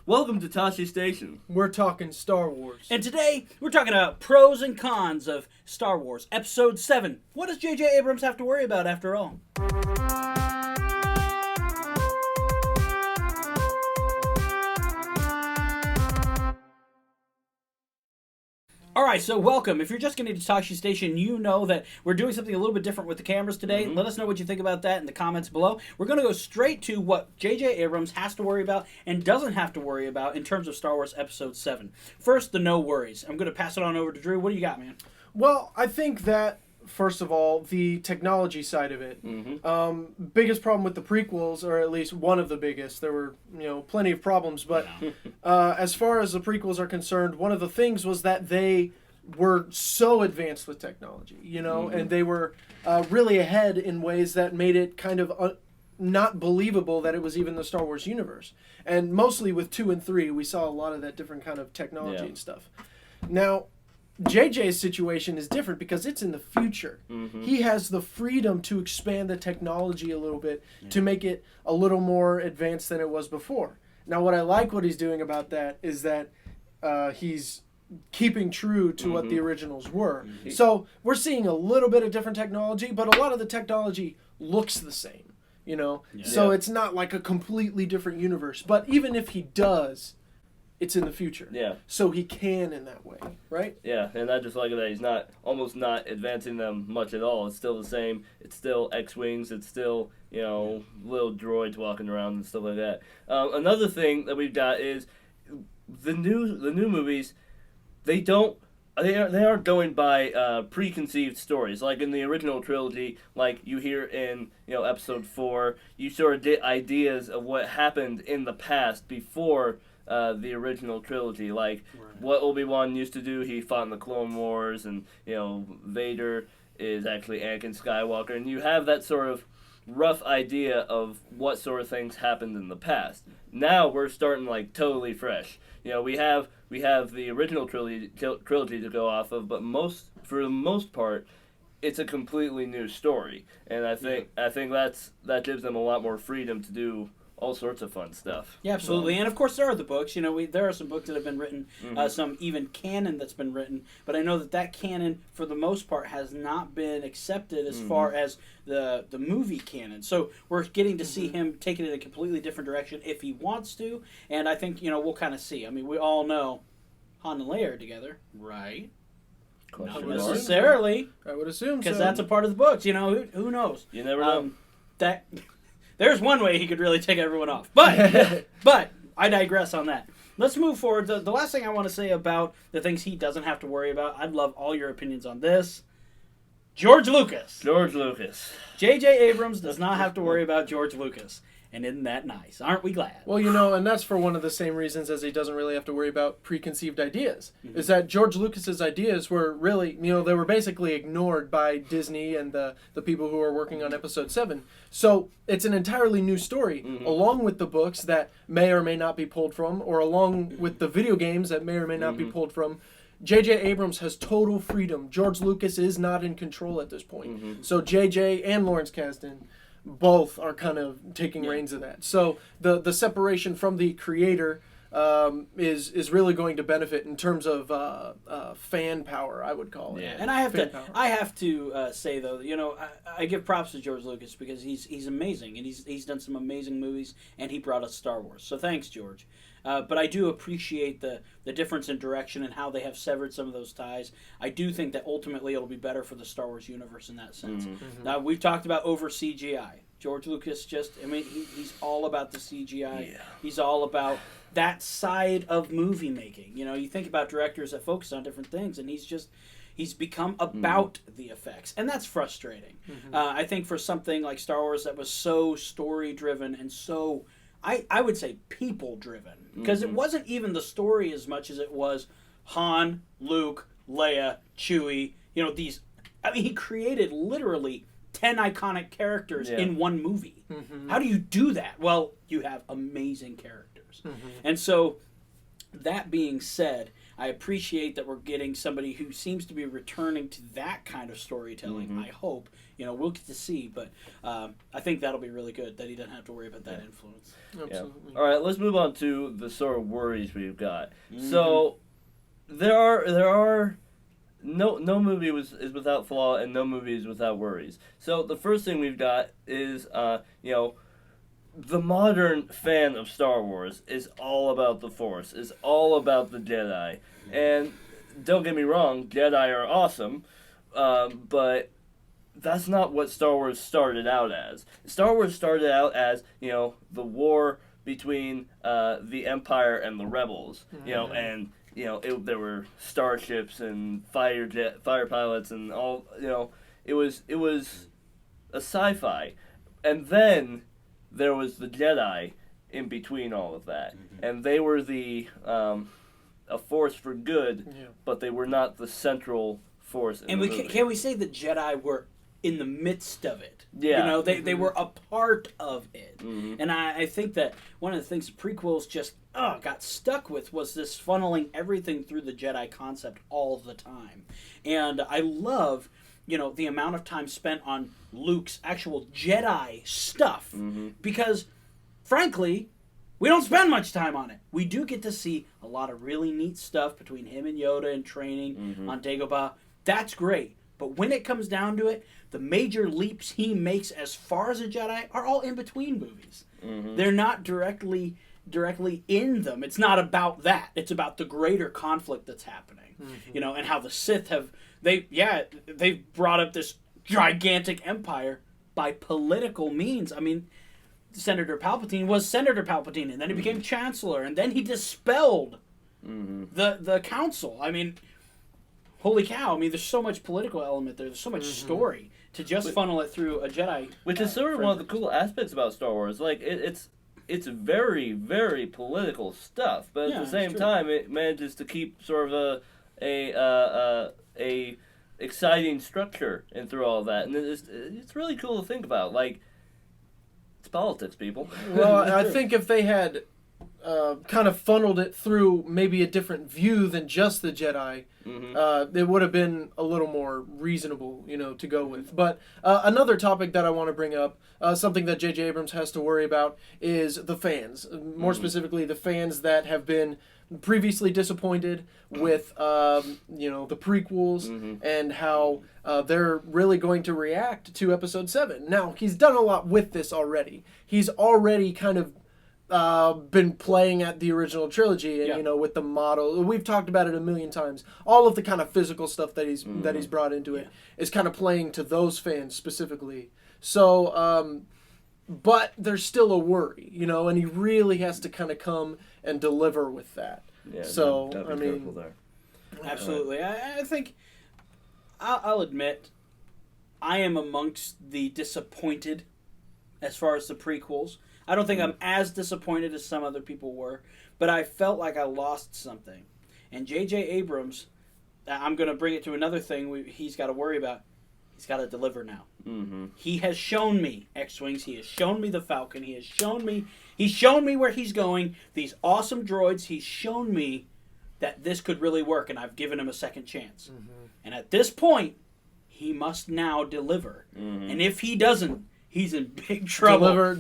Welcome to Tosche Station. We're talking Star Wars. And today, we're talking about pros and cons of Star Wars Episode VII. What does J.J. Abrams have to worry about after all? Alright, so welcome. If you're just getting to Tosche Station, you know that we're doing something a little bit different with the cameras today. Let us know what you think about that in the comments below. We're going to go straight to what J.J. Abrams has to worry about and doesn't have to worry about in terms of Star Wars Episode VII. First, the no worries. I'm going to pass it on over to Drew. What do you got, man? Well, I think that, first of all, the technology side of it. Biggest problem with the prequels, or at least one of the biggest, there were plenty of problems, but as far as the prequels are concerned, one of the things was that they were so advanced with technology, and they were really ahead in ways that made it kind of not believable that it was even the Star Wars universe. And mostly with 2 and 3, we saw a lot of that different kind of technology and stuff. Now, JJ's situation is different because it's in the future. He has the freedom to expand the technology a little bit to make it a little more advanced than it was before. Now, what I like what he's doing about that is that he's keeping true to what the originals were. So we're seeing a little bit of different technology, but a lot of the technology looks the same, So it's not like a completely different universe. But even if he does, it's in the future. Yeah. So he can in that way, right? Yeah, and I just like that he's almost not advancing them much at all. It's still the same. It's still X-Wings. It's still, little droids walking around and stuff like that. Another thing that we've got is the new movies, they aren't going by preconceived stories. Like in the original trilogy, like you hear in Episode 4, you sort of get ideas of what happened in the past before the original trilogy, like what Obi-Wan used to do. He fought in the Clone Wars, and Vader is actually Anakin Skywalker, and you have that sort of rough idea of what sort of things happened in the past. Now we're starting like totally fresh. We have the original trilogy to go off of, but for the most part, it's a completely new story, and I think that gives them a lot more freedom to do all sorts of fun stuff. Yeah, absolutely. And of course there are the books. There are some books that have been written, some even canon that's been written, but I know that canon, for the most part, has not been accepted as far as the movie canon. So we're getting to see him take it in a completely different direction if he wants to, and I think, we'll kind of see. I mean, we all know Han and Leia are together, right? Not necessarily. I would assume so. Because that's a part of the books. Who knows? You never know. There's one way he could really take everyone off. But I digress on that. Let's move forward. The last thing I want to say about the things he doesn't have to worry about, I'd love all your opinions on this. George Lucas. J.J. Abrams does not have to worry about George Lucas. And isn't that nice? Aren't we glad? Well, and that's for one of the same reasons as he doesn't really have to worry about preconceived ideas. Is that George Lucas's ideas were really, they were basically ignored by Disney and the people who are working on Episode 7. So it's an entirely new story, along with the books that may or may not be pulled from, or along with the video games that may or may not be pulled from. J.J. Abrams has total freedom. George Lucas is not in control at this point. So J.J. and Lawrence Kasdan both are kind of taking reins of that. So the separation from the creator is really going to benefit in terms of fan power, I would call it. Yeah, and I have to say though, I give props to George Lucas because he's amazing, and he's done some amazing movies, and he brought us Star Wars. So thanks, George. But I do appreciate the difference in direction and how they have severed some of those ties. I do think that ultimately it'll be better for the Star Wars universe in that sense. Now, we've talked about over CGI. George Lucas he's all about the CGI. Yeah. He's all about that side of movie making. You think about directors that focus on different things, and he's become about the effects, and that's frustrating. I think for something like Star Wars that was so story-driven and so, I would say, people-driven, because it wasn't even the story as much as it was Han, Luke, Leia, Chewie, he created literally 10 iconic characters in one movie. How do you do that? Well, you have amazing characters. And so, that being said, I appreciate that we're getting somebody who seems to be returning to that kind of storytelling. I hope. We'll get to see, but I think that'll be really good that he doesn't have to worry about that influence. Absolutely. Yeah. All right, let's move on to the sort of worries we've got. So there are no movie is without flaw, and no movie is without worries. So the first thing we've got is the modern fan of Star Wars is all about the Force, is all about the Jedi, and don't get me wrong, Jedi are awesome, but that's not what Star Wars started out as. Star Wars started out as, the war between the Empire and the Rebels, and, there were starships and fighter pilots and all, it was a sci-fi. And then there was the Jedi in between all of that. And they were a force for good, but they were not the central force in the movie. Can we say the Jedi were in the midst of it? Yeah. They were a part of it. And I think that one of the things the prequels just got stuck with was this funneling everything through the Jedi concept all the time. And I love, the amount of time spent on Luke's actual Jedi stuff. Because, frankly, we don't spend much time on it. We do get to see a lot of really neat stuff between him and Yoda and training on Dagobah. That's great. But when it comes down to it, the major leaps he makes as far as a Jedi are all in between movies. They're not directly in them. It's not about that. It's about the greater conflict that's happening. And how the Sith they've brought up this gigantic empire by political means. I mean, Senator Palpatine was Senator Palpatine, and then he became Chancellor, and then he dispelled the council. I mean, holy cow. I mean, there's so much political element there. There's so much story to just funnel it through a Jedi. Which is sort of one of the cool aspects about Star Wars. Like, it's very, very political stuff, but at the same time, it manages to keep sort of a exciting structure and through all of that. And it's really cool to think about. Like, it's politics, people. Well, I think if they had kind of funneled it through maybe a different view than just the Jedi, it would have been a little more reasonable, to go with. But another topic that I want to bring up, something that J.J. Abrams has to worry about, is the fans. More specifically, the fans that have been previously disappointed with, the prequels and how they're really going to react to Episode VII. Now, he's done a lot with this already. He's already kind of been playing at the original trilogy and with the model. We've talked about it a million times. All of the kind of physical stuff that he's brought into it is kind of playing to those fans specifically. So but there's still a worry, and he really has to kind of come and deliver with that. Yeah, so I mean, there. Absolutely. I think I'll admit I am amongst the disappointed as far as the prequels. I don't think I'm as disappointed as some other people were, but I felt like I lost something. And J.J. Abrams, I'm going to bring it to another thing he's got to worry about. He's got to deliver now. He has shown me X-Wings. He has shown me the Falcon. He's shown me where he's going. These awesome droids. He's shown me that this could really work, and I've given him a second chance. And at this point, he must now deliver. And if he doesn't, he's in big trouble.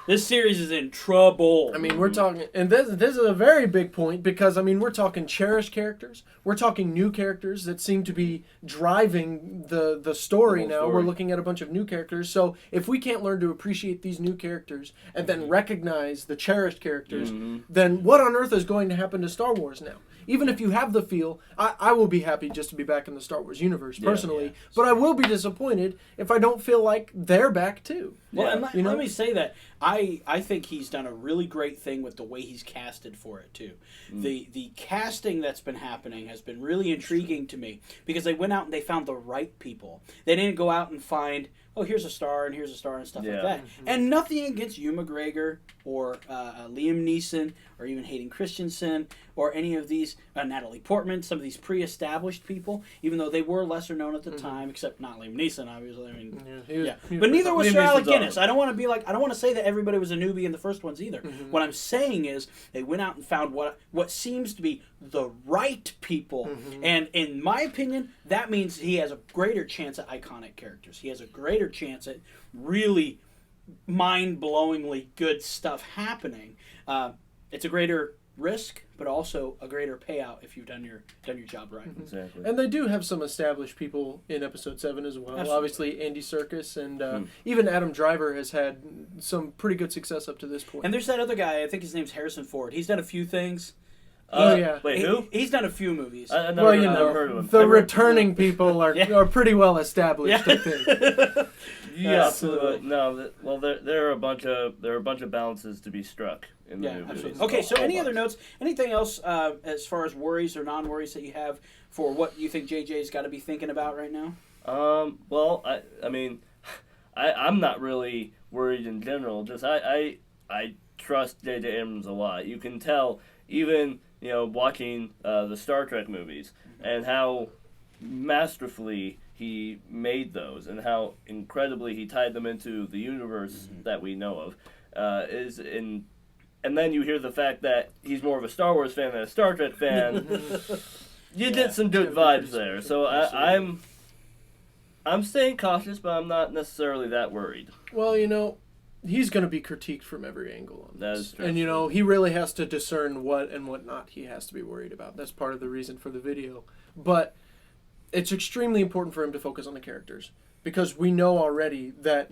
This series is in trouble. I mean, we're talking, and this is a very big point because, I mean, we're talking cherished characters. We're talking new characters that seem to be driving the story now. We're looking at a bunch of new characters. So if we can't learn to appreciate these new characters and then recognize the cherished characters, then what on earth is going to happen to Star Wars now? Even if you have the feel, I will be happy just to be back in the Star Wars universe, personally. But I will be disappointed if I don't feel like they're back, too. Well, and let me say that I think he's done a really great thing with the way he's casted for it, too. The casting that's been happening has been really intriguing to me because they went out and they found the right people. They didn't go out and find, oh, here's a star and here's a star and stuff like Yeah. that. And nothing against Hugh McGregor or Liam Neeson or even Hayden Christensen or any of these, Natalie Portman, some of these pre-established people, even though they were lesser known at the time, except not Liam Neeson, obviously. I mean, but neither was Liam Sir Alec Neeson's Guinness. I don't want to say that everybody was a newbie in the first ones either. What I'm saying is they went out and found what seems to be the right people, and in my opinion, that means he has a greater chance at iconic characters. He has a greater chance at really mind-blowingly good stuff happening. It's a greater risk, but also a greater payout if you've done your job right. Exactly. And they do have some established people in Episode 7 as well. Absolutely. Obviously, Andy Serkis and even Adam Driver has had some pretty good success up to this point. And there's that other guy, I think his name's Harrison Ford. He's done a few things. Wait, who? He's done a few movies. I never, well, you I've heard of know, him. the returning people are pretty well established, Yeah. I think. Yeah, So- no. Well, there are a bunch of balances to be struck in the Yeah, new movies. absolutely. Okay, so A any whole other bunch. notes? Anything else as far as worries or non-worries that you have for what you think JJ's got to be thinking about right now? Well, I mean, I'm not really worried in general. Just I trust J.J. Abrams a lot. You can tell even watching the Star Trek movies and how masterfully he made those and how incredibly he tied them into the universe that we know of. And then you hear the fact that he's more of a Star Wars fan than a Star Trek fan. You get some good vibes there. So I'm staying cautious, but I'm not necessarily that worried. Well, he's going to be critiqued from every angle on That this. is true. And, he really has to discern what and what not he has to be worried about. That's part of the reason for the video. But it's extremely important for him to focus on the characters. Because we know already that,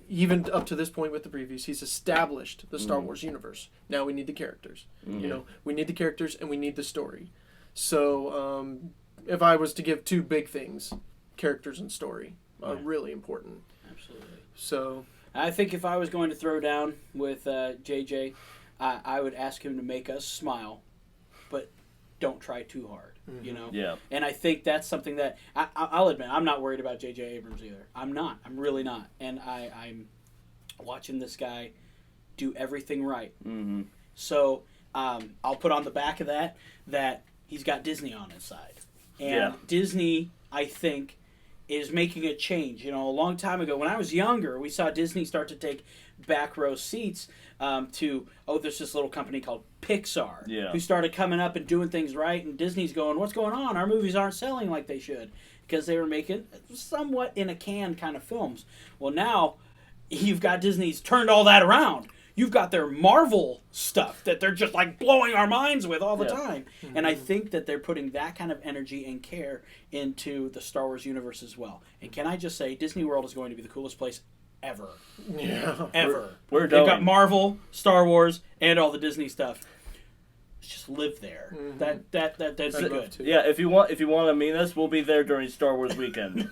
even up to this point with the previews, he's established the Star Wars universe. Now we need the characters. We need the characters and we need the story. So if I was to give two big things, characters and story are really important. Absolutely. So I think if I was going to throw down with JJ, I would ask him to make us smile, but don't try too hard. Yeah. And I think that's something that I'll admit I'm not worried about J.J. Abrams either. I'm not. I'm really not. And I'm watching this guy do everything right. Mm-hmm. So I'll put on the back of that he's got Disney on his side, and Disney, I think, is making a change. A long time ago when I was younger, we saw Disney start to take back row seats there's this little company called Pixar who started coming up and doing things right, and Disney's going, what's going on? Our movies aren't selling like they should, because they were making somewhat in a can kind of films. Well, now you've got Disney's turned all that around. You've got their Marvel stuff that they're just like blowing our minds with all the time. And I think that they're putting that kind of energy and care into the Star Wars universe as well. And can I just say, Disney World is going to be the coolest place ever. Yeah. Ever. We're They've got going. Marvel, Star Wars, and all the Disney stuff. Just live there. That'd be good. Too. Yeah, if you want to meet us, we'll be there during Star Wars weekend.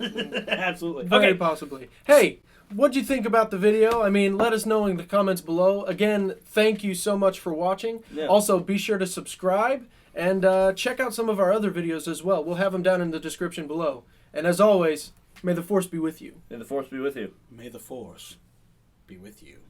Absolutely. Very Okay. possibly. Hey, what'd you think about the video? Let us know in the comments below. Again, thank you so much for watching. Yeah. Also, be sure to subscribe and check out some of our other videos as well. We'll have them down in the description below. And as always, may the Force be with you. May the Force be with you. May the Force be with you.